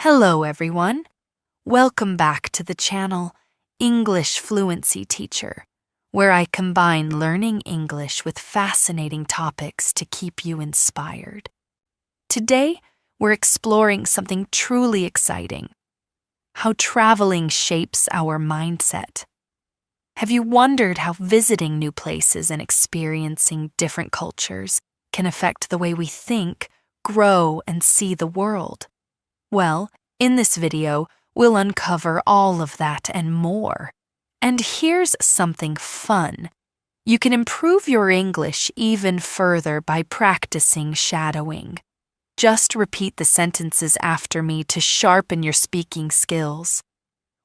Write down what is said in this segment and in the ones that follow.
Hello everyone. Welcome back to the channel English Fluency Teacher, where I combine learning English with fascinating topics to keep you inspired. Today, we're exploring something truly exciting: how traveling shapes our mindset. Have you wondered how visiting new places and experiencing different cultures can affect the way we think, grow, and see the world? Well, in this video, we'll uncover all of that and more. And here's something fun. You can improve your English even further by practicing shadowing. Just repeat the sentences after me to sharpen your speaking skills.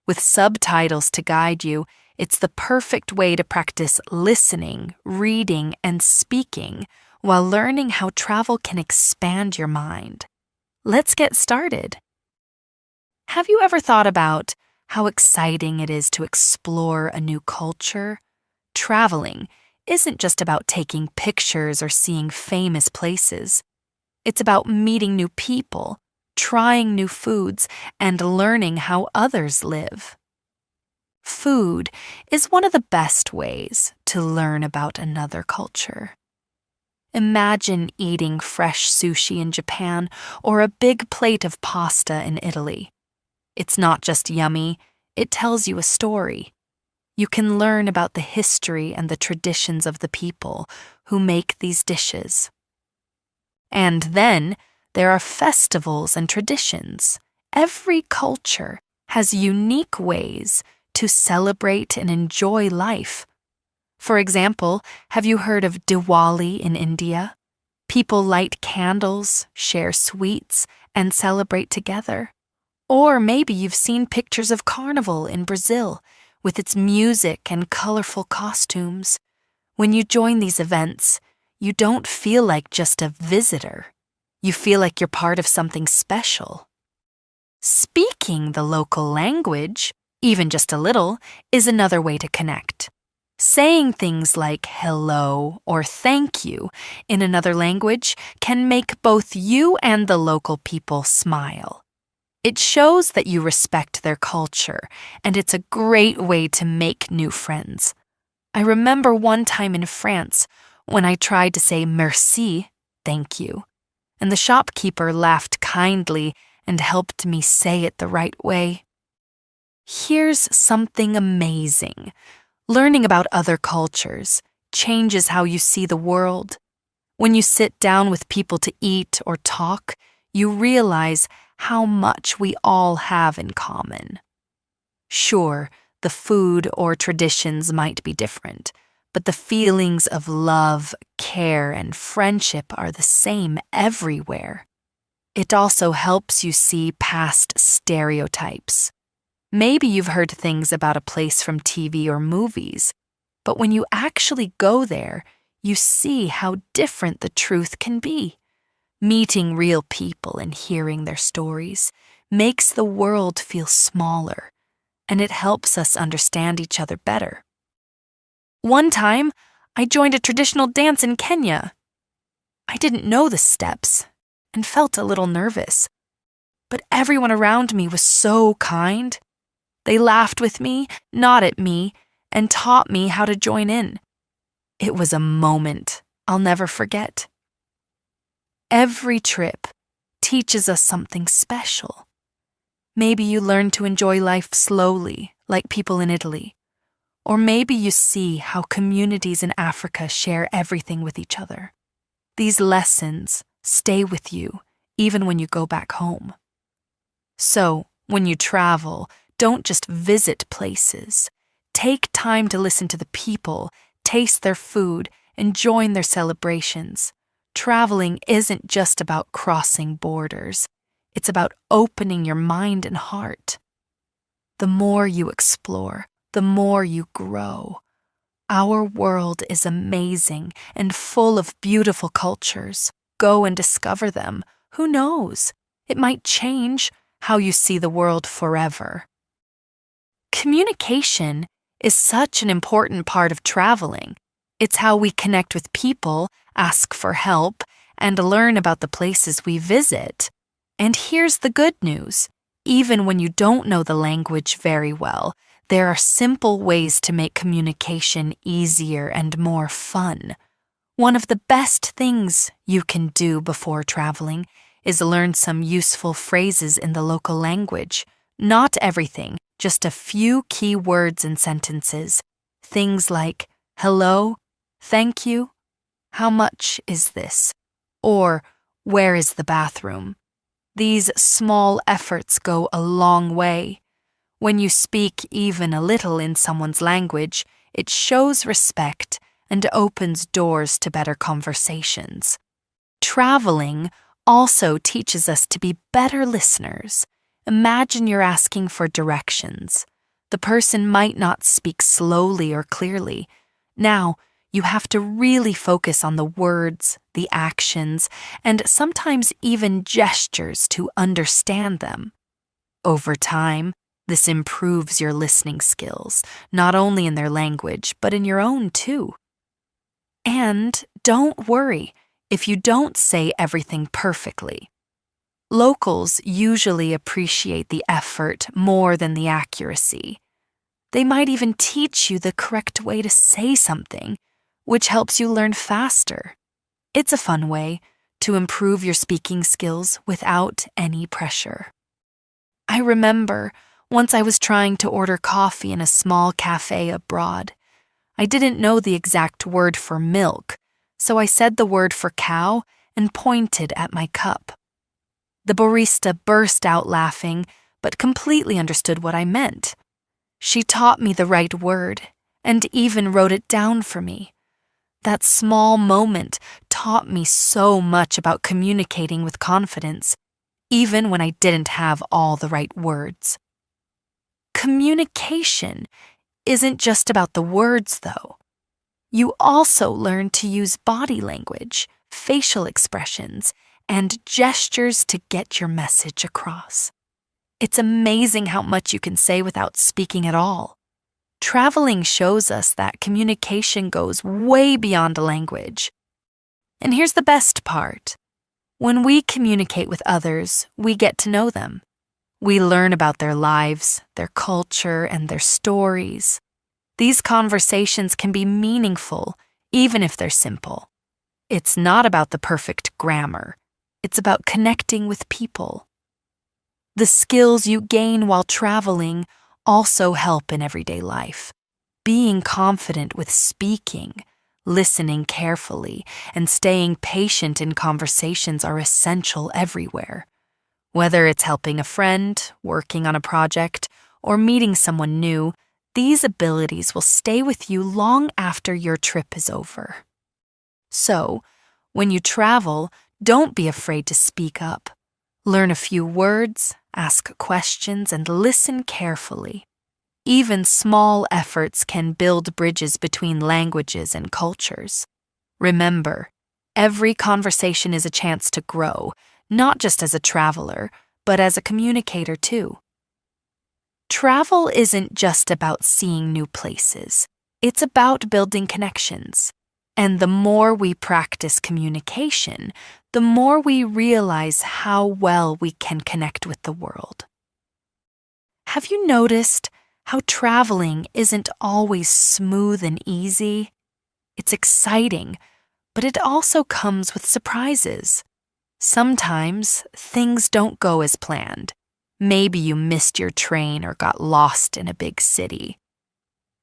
With subtitles to guide you, it's the perfect way to practice listening, reading, and speaking while learning how travel can expand your mind. Let's get started. Have you ever thought about how exciting it is to explore a new culture? Traveling isn't just about taking pictures or seeing famous places. It's about meeting new people, trying new foods, and learning how others live. Food is one of the best ways to learn about another culture. Imagine eating fresh sushi in Japan or a big plate of pasta in Italy. It's not just yummy, it tells you a story. You can learn about the history and the traditions of the people who make these dishes. And then there are festivals and traditions. Every culture has unique ways to celebrate and enjoy life. For example, have you heard of Diwali in India? People light candles, share sweets, and celebrate together. Or maybe you've seen pictures of Carnival in Brazil with its music and colorful costumes. When you join these events, you don't feel like just a visitor. You feel like you're part of something special. Speaking the local language, even just a little, is another way to connect. Saying things like hello or thank you in another language can make both you and the local people smile. It shows that you respect their culture, and it's a great way to make new friends. I remember one time in France when I tried to say merci, thank you, and the shopkeeper laughed kindly and helped me say it the right way. Here's something amazing. Learning about other cultures changes how you see the world. When you sit down with people to eat or talk, you realize how much we all have in common. Sure, the food or traditions might be different, but the feelings of love, care, and friendship are the same everywhere. It also helps you see past stereotypes. Maybe you've heard things about a place from TV or movies, but when you actually go there, you see how different the truth can be. Meeting real people and hearing their stories makes the world feel smaller, and it helps us understand each other better. One time, I joined a traditional dance in Kenya. I didn't know the steps and felt a little nervous, but everyone around me was so kind. They laughed with me, nodded at me, and taught me how to join in. It was a moment I'll never forget. Every trip teaches us something special. Maybe you learn to enjoy life slowly, like people in Italy. Or maybe you see how communities in Africa share everything with each other. These lessons stay with you even when you go back home. So, when you travel, don't just visit places. Take time to listen to the people, taste their food, and join their celebrations. Traveling isn't just about crossing borders. It's about opening your mind and heart. The more you explore, the more you grow. Our world is amazing and full of beautiful cultures. Go and discover them. Who knows? It might change how you see the world forever. Communication is such an important part of traveling. It's how we connect with people, ask for help, and learn about the places we visit. And here's the good news. Even when you don't know the language very well, there are simple ways to make communication easier and more fun. One of the best things you can do before traveling is learn some useful phrases in the local language. Not everything, just a few key words and sentences. Things like, hello, thank you, how much is this? Or, where is the bathroom? These small efforts go a long way. When you speak even a little in someone's language, it shows respect and opens doors to better conversations. Traveling also teaches us to be better listeners. Imagine you're asking for directions. The person might not speak slowly or clearly. Now, you have to really focus on the words, the actions, and sometimes even gestures to understand them. Over time, this improves your listening skills, not only in their language, but in your own too. And don't worry if you don't say everything perfectly. Locals usually appreciate the effort more than the accuracy. They might even teach you the correct way to say something, which helps you learn faster. It's a fun way to improve your speaking skills without any pressure. I remember once I was trying to order coffee in a small cafe abroad. I didn't know the exact word for milk, so I said the word for cow and pointed at my cup. The barista burst out laughing, but completely understood what I meant. She taught me the right word and even wrote it down for me. That small moment taught me so much about communicating with confidence, even when I didn't have all the right words. Communication isn't just about the words, though. You also learn to use body language, facial expressions, and gestures to get your message across. It's amazing how much you can say without speaking at all. Traveling shows us that communication goes way beyond a language. And here's the best part. When we communicate with others, we get to know them. We learn about their lives, their culture, and their stories. These conversations can be meaningful, even if they're simple. It's not about the perfect grammar. It's about connecting with people. The skills you gain while traveling also help in everyday life. Being confident with speaking, listening carefully, and staying patient in conversations are essential everywhere. Whether it's helping a friend, working on a project, or meeting someone new, these abilities will stay with you long after your trip is over. So, when you travel, don't be afraid to speak up. Learn a few words, ask questions, and listen carefully. Even small efforts can build bridges between languages and cultures. Remember, every conversation is a chance to grow, not just as a traveler, but as a communicator too. Travel isn't just about seeing new places. It's about building connections. And the more we practice communication, the more we realize how well we can connect with the world. Have you noticed how traveling isn't always smooth and easy? It's exciting, but it also comes with surprises. Sometimes things don't go as planned. Maybe you missed your train or got lost in a big city.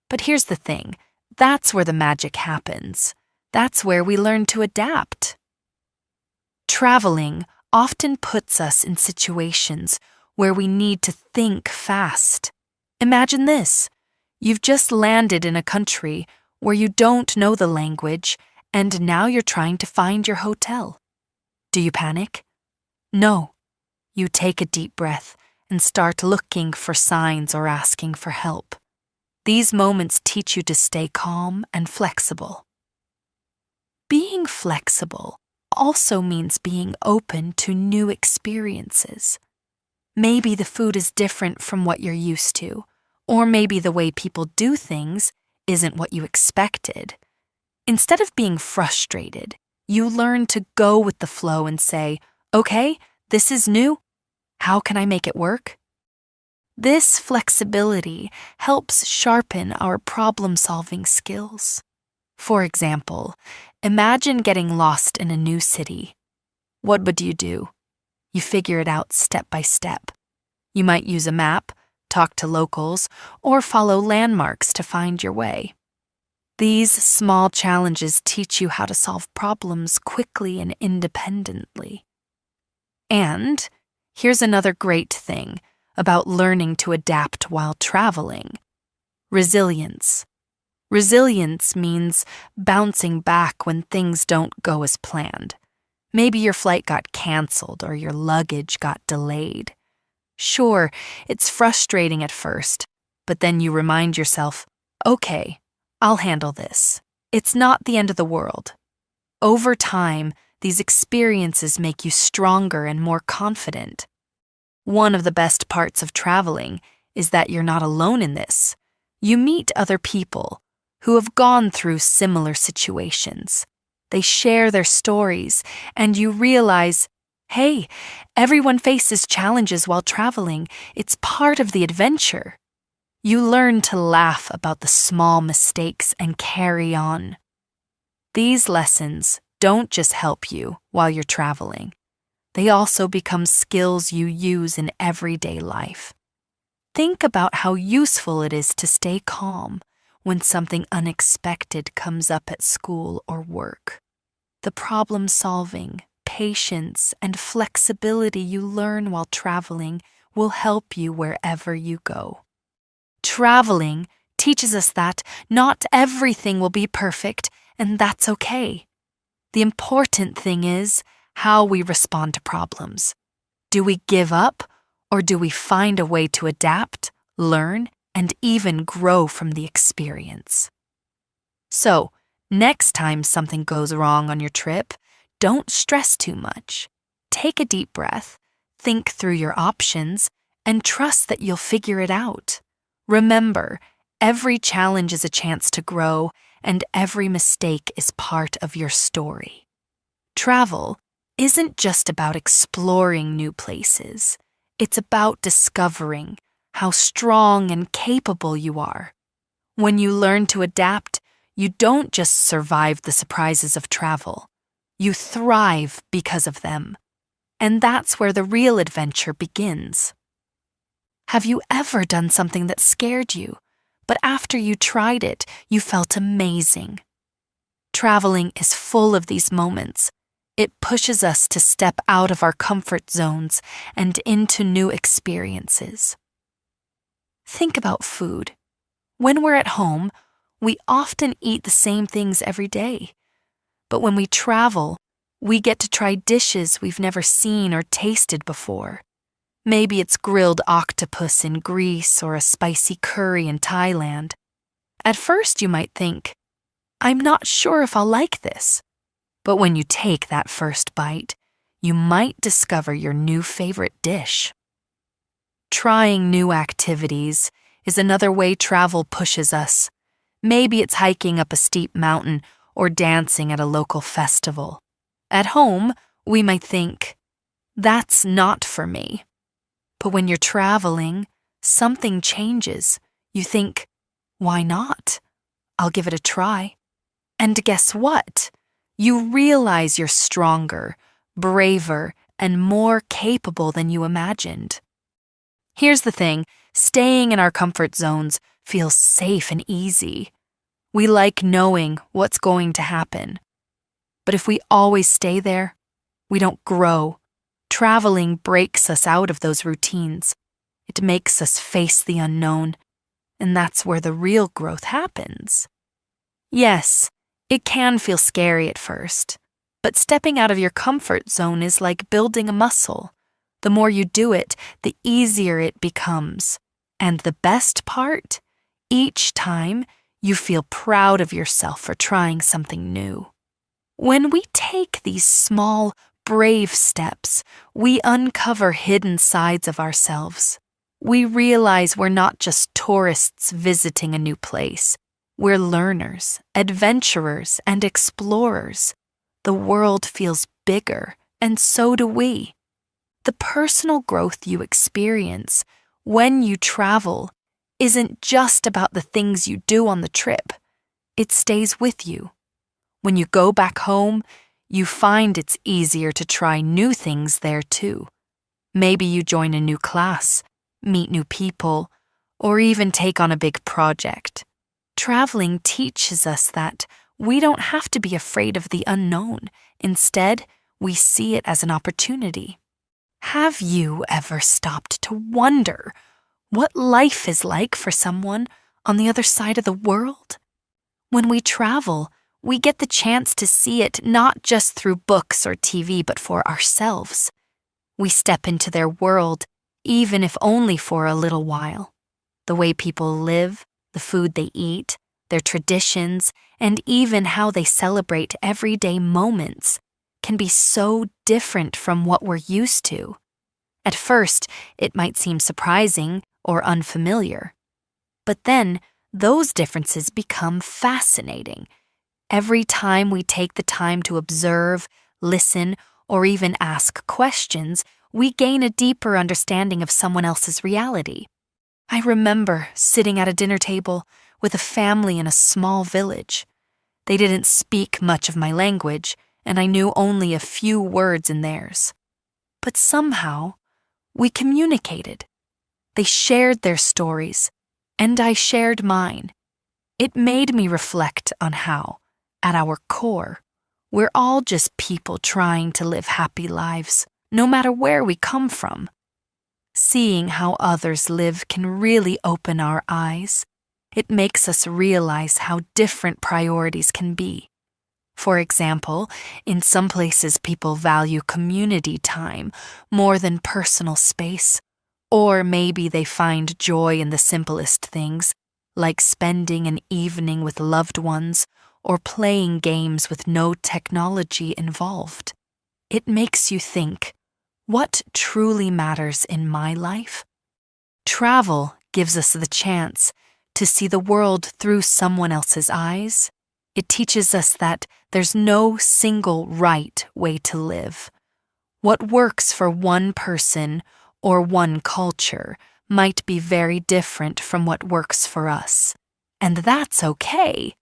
But here's the thing, that's where the magic happens. That's where we learn to adapt. Traveling often puts us in situations where we need to think fast. Imagine this. You've just landed in a country where you don't know the language, and now you're trying to find your hotel. Do you panic? No. You take a deep breath and start looking for signs or asking for help. These moments teach you to stay calm and flexible. Being flexible also means being open to new experiences. Maybe the food is different from what you're used to, or maybe the way people do things isn't what you expected. Instead of being frustrated, you learn to go with the flow and say, okay, this is new. How can I make it work? This flexibility helps sharpen our problem-solving skills. For example, imagine getting lost in a new city. What would you do? You figure it out step by step. You might use a map, talk to locals, or follow landmarks to find your way. These small challenges teach you how to solve problems quickly and independently. And here's another great thing about learning to adapt while traveling: resilience. Resilience means bouncing back when things don't go as planned. Maybe your flight got canceled or your luggage got delayed. Sure, it's frustrating at first, but then you remind yourself, okay, I'll handle this. It's not the end of the world. Over time, these experiences make you stronger and more confident. One of the best parts of traveling is that you're not alone in this. You meet other people who have gone through similar situations. They share their stories, and you realize, hey, everyone faces challenges while traveling. It's part of the adventure. You learn to laugh about the small mistakes and carry on. These lessons don't just help you while you're traveling. They also become skills you use in everyday life. Think about how useful it is to stay calm when something unexpected comes up at school or work. The problem-solving, patience, and flexibility you learn while traveling will help you wherever you go. Traveling teaches us that not everything will be perfect, and that's okay. The important thing is how we respond to problems. Do we give up, or do we find a way to adapt, learn, and even grow from the experience? So, next time something goes wrong on your trip, don't stress too much. Take a deep breath, think through your options, and trust that you'll figure it out. Remember, every challenge is a chance to grow, and every mistake is part of your story. Travel isn't just about exploring new places. It's about discovering how strong and capable you are. When you learn to adapt, you don't just survive the surprises of travel. You thrive because of them. And that's where the real adventure begins. Have you ever done something that scared you, but after you tried it, you felt amazing? Traveling is full of these moments. It pushes us to step out of our comfort zones and into new experiences. Think about food. When we're at home, we often eat the same things every day. But when we travel, we get to try dishes we've never seen or tasted before. Maybe it's grilled octopus in Greece or a spicy curry in Thailand. At first you might think, I'm not sure if I'll like this. But when you take that first bite, you might discover your new favorite dish. Trying new activities is another way travel pushes us. Maybe it's hiking up a steep mountain or dancing at a local festival. At home, we might think, that's not for me. But when you're traveling, something changes. You think, why not? I'll give it a try. And guess what? You realize you're stronger, braver, and more capable than you imagined. Here's the thing, staying in our comfort zones feels safe and easy. We like knowing what's going to happen. But if we always stay there, we don't grow. Traveling breaks us out of those routines. It makes us face the unknown, and that's where the real growth happens. Yes, it can feel scary at first, but stepping out of your comfort zone is like building a muscle. The more you do it, the easier it becomes. And the best part? Each time, you feel proud of yourself for trying something new. When we take these small, brave steps, we uncover hidden sides of ourselves. We realize we're not just tourists visiting a new place. We're learners, adventurers, and explorers. The world feels bigger, and so do we. The personal growth you experience when you travel isn't just about the things you do on the trip. It stays with you. When you go back home, you find it's easier to try new things there too. Maybe you join a new class, meet new people, or even take on a big project. Traveling teaches us that we don't have to be afraid of the unknown. Instead, we see it as an opportunity. Have you ever stopped to wonder what life is like for someone on the other side of the world? When we travel, we get the chance to see it not just through books or TV, but for ourselves. We step into their world, even if only for a little while. The way people live, the food they eat, their traditions, and even how they celebrate everyday moments can be so different from what we're used to. At first, it might seem surprising or unfamiliar. But then, those differences become fascinating. Every time we take the time to observe, listen, or even ask questions, we gain a deeper understanding of someone else's reality. I remember sitting at a dinner table with a family in a small village. They didn't speak much of my language, and I knew only a few words in theirs. But somehow, we communicated. They shared their stories, and I shared mine. It made me reflect on how, at our core, we're all just people trying to live happy lives, no matter where we come from. Seeing how others live can really open our eyes. It makes us realize how different priorities can be. For example, in some places people value community time more than personal space, or maybe they find joy in the simplest things, like spending an evening with loved ones or playing games with no technology involved. It makes you think, what truly matters in my life? Travel gives us the chance to see the world through someone else's eyes. It teaches us that there's no single right way to live. What works for one person or one culture might be very different from what works for us. And that's okay.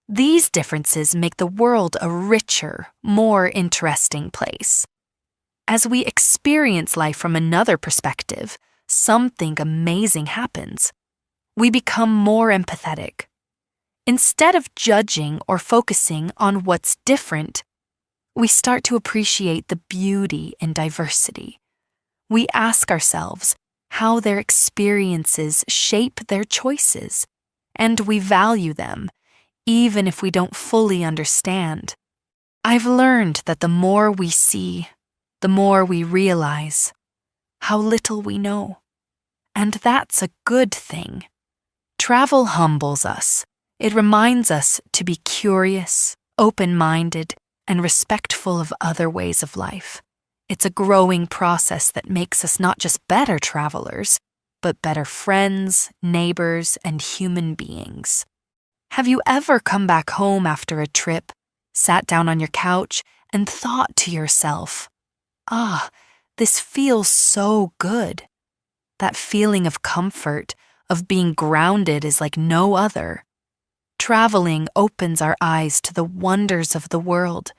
These differences make the world a richer, more interesting place. As we experience life from another perspective, something amazing happens. We become more empathetic. Instead of judging or focusing on what's different, we start to appreciate the beauty in diversity. We ask ourselves how their experiences shape their choices, and we value them, even if we don't fully understand. I've learned that the more we see, the more we realize how little we know. And that's a good thing. Travel humbles us. It reminds us to be curious, open-minded, and respectful of other ways of life. It's a growing process that makes us not just better travelers, but better friends, neighbors, and human beings. Have you ever come back home after a trip, sat down on your couch, and thought to yourself, this feels so good? That feeling of comfort, of being grounded is like no other. Traveling opens our eyes to the wonders of the world,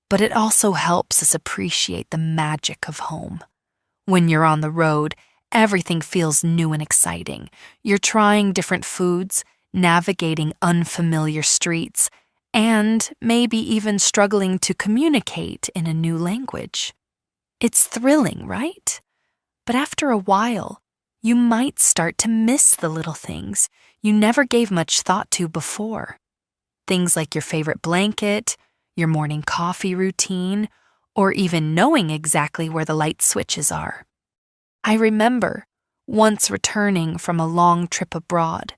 but it also helps us appreciate the magic of home. When you're on the road, everything feels new and exciting. You're trying different foods, navigating unfamiliar streets, and maybe even struggling to communicate in a new language. It's thrilling, right? But after a while, you might start to miss the little things you never gave much thought to before. Things like your favorite blanket, your morning coffee routine, or even knowing exactly where the light switches are. I remember once returning from a long trip abroad.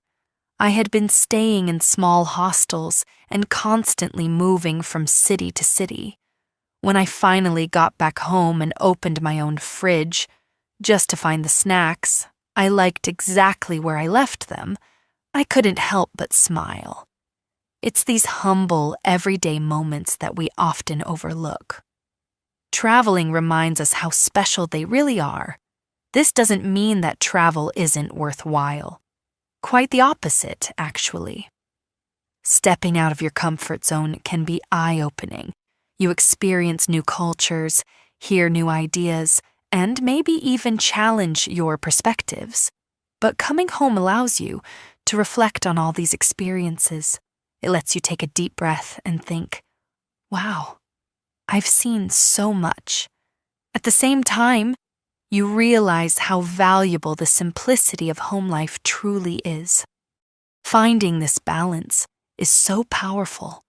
I had been staying in small hostels and constantly moving from city to city. When I finally got back home and opened my own fridge, just to find the snacks I liked exactly where I left them, I couldn't help but smile. It's these humble, everyday moments that we often overlook. Traveling reminds us how special they really are. This doesn't mean that travel isn't worthwhile. Quite the opposite, actually. Stepping out of your comfort zone can be eye-opening. You experience new cultures, hear new ideas, and maybe even challenge your perspectives. But coming home allows you to reflect on all these experiences. It lets you take a deep breath and think, wow, I've seen so much. At the same time, you realize how valuable the simplicity of home life truly is. Finding this balance is so powerful.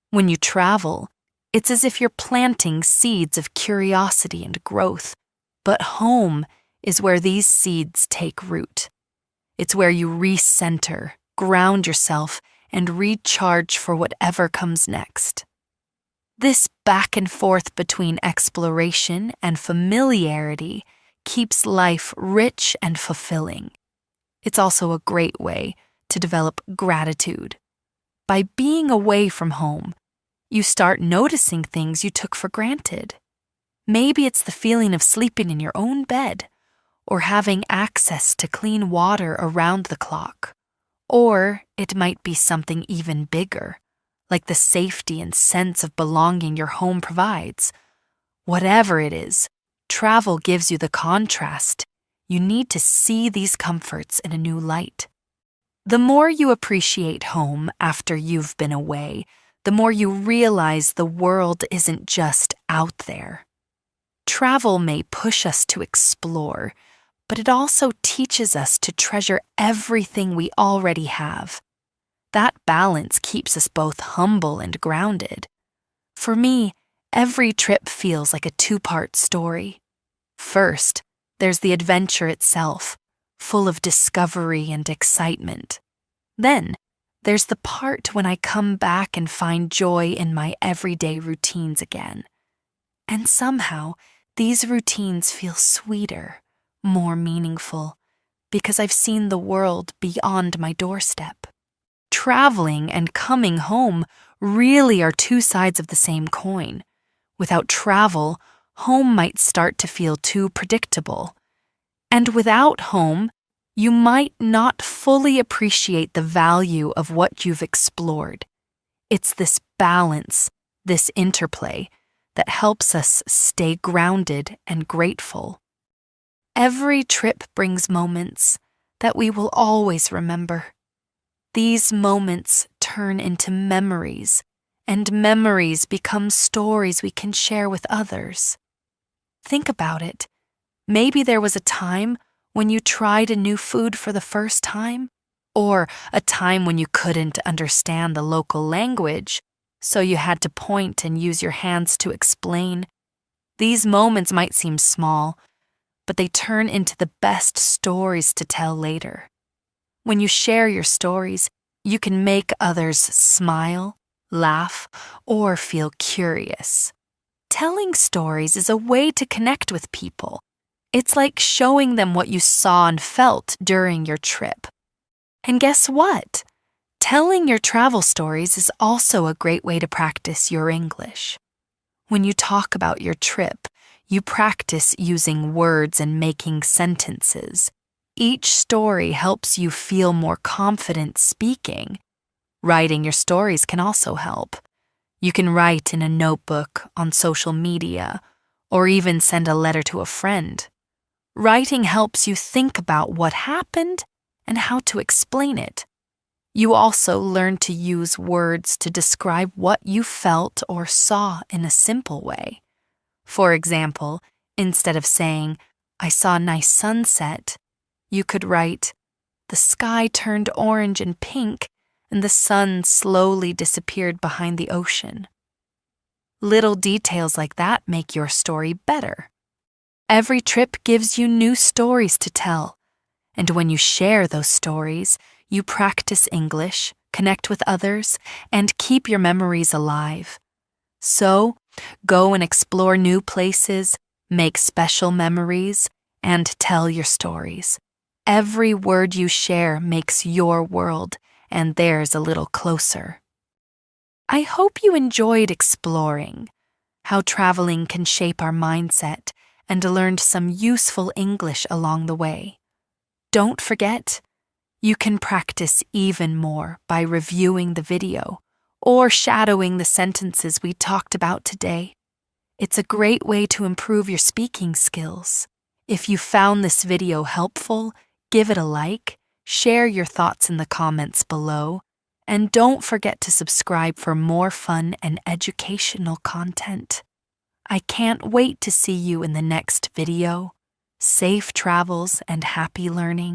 When you travel, it's as if you're planting seeds of curiosity and growth. But home is where these seeds take root. It's where you recenter, ground yourself, and recharge for whatever comes next. This back and forth between exploration and familiarity keeps life rich and fulfilling. It's also a great way to develop gratitude. By being away from home, you start noticing things you took for granted. Maybe it's the feeling of sleeping in your own bed, or having access to clean water around the clock. Or it might be something even bigger, like the safety and sense of belonging your home provides. Whatever it is, travel gives you the contrast. You need to see these comforts in a new light. The more you appreciate home after you've been away, the more you realize the world isn't just out there. Travel may push us to explore, but it also teaches us to treasure everything we already have. That balance keeps us both humble and grounded. For me, every trip feels like a two-part story. First, there's the adventure itself, full of discovery and excitement. Then, there's the part when I come back and find joy in my everyday routines again. And somehow, these routines feel sweeter, more meaningful, because I've seen the world beyond my doorstep. Traveling and coming home really are two sides of the same coin. Without travel, home might start to feel too predictable. And without home, you might not fully appreciate the value of what you've explored. It's this balance, this interplay, that helps us stay grounded and grateful. Every trip brings moments that we will always remember. These moments turn into memories, and memories become stories we can share with others. Think about it. Maybe there was a time when you tried a new food for the first time, or a time when you couldn't understand the local language, so you had to point and use your hands to explain. These moments might seem small, but they turn into the best stories to tell later. When you share your stories, you can make others smile, laugh, or feel curious. Telling stories is a way to connect with people. It's like showing them what you saw and felt during your trip. And guess what? Telling your travel stories is also a great way to practice your English. When you talk about your trip, you practice using words and making sentences. Each story helps you feel more confident speaking. Writing your stories can also help. You can write in a notebook, on social media, or even send a letter to a friend. Writing helps you think about what happened and how to explain it. You also learn to use words to describe what you felt or saw in a simple way. For example, instead of saying, "I saw a nice sunset," you could write, "The sky turned orange and pink, and the sun slowly disappeared behind the ocean." Little details like that make your story better. Every trip gives you new stories to tell, and when you share those stories, you practice English, connect with others, and keep your memories alive. So, go and explore new places, make special memories, and tell your stories. Every word you share makes your world and theirs a little closer. I hope you enjoyed exploring how traveling can shape our mindset and learned some useful English along the way. Don't forget, you can practice even more by reviewing the video or shadowing the sentences we talked about today. It's a great way to improve your speaking skills. If you found this video helpful, give it a like, share your thoughts in the comments below, and don't forget to subscribe for more fun and educational content. I can't wait to see you in the next video. Safe travels and happy learning.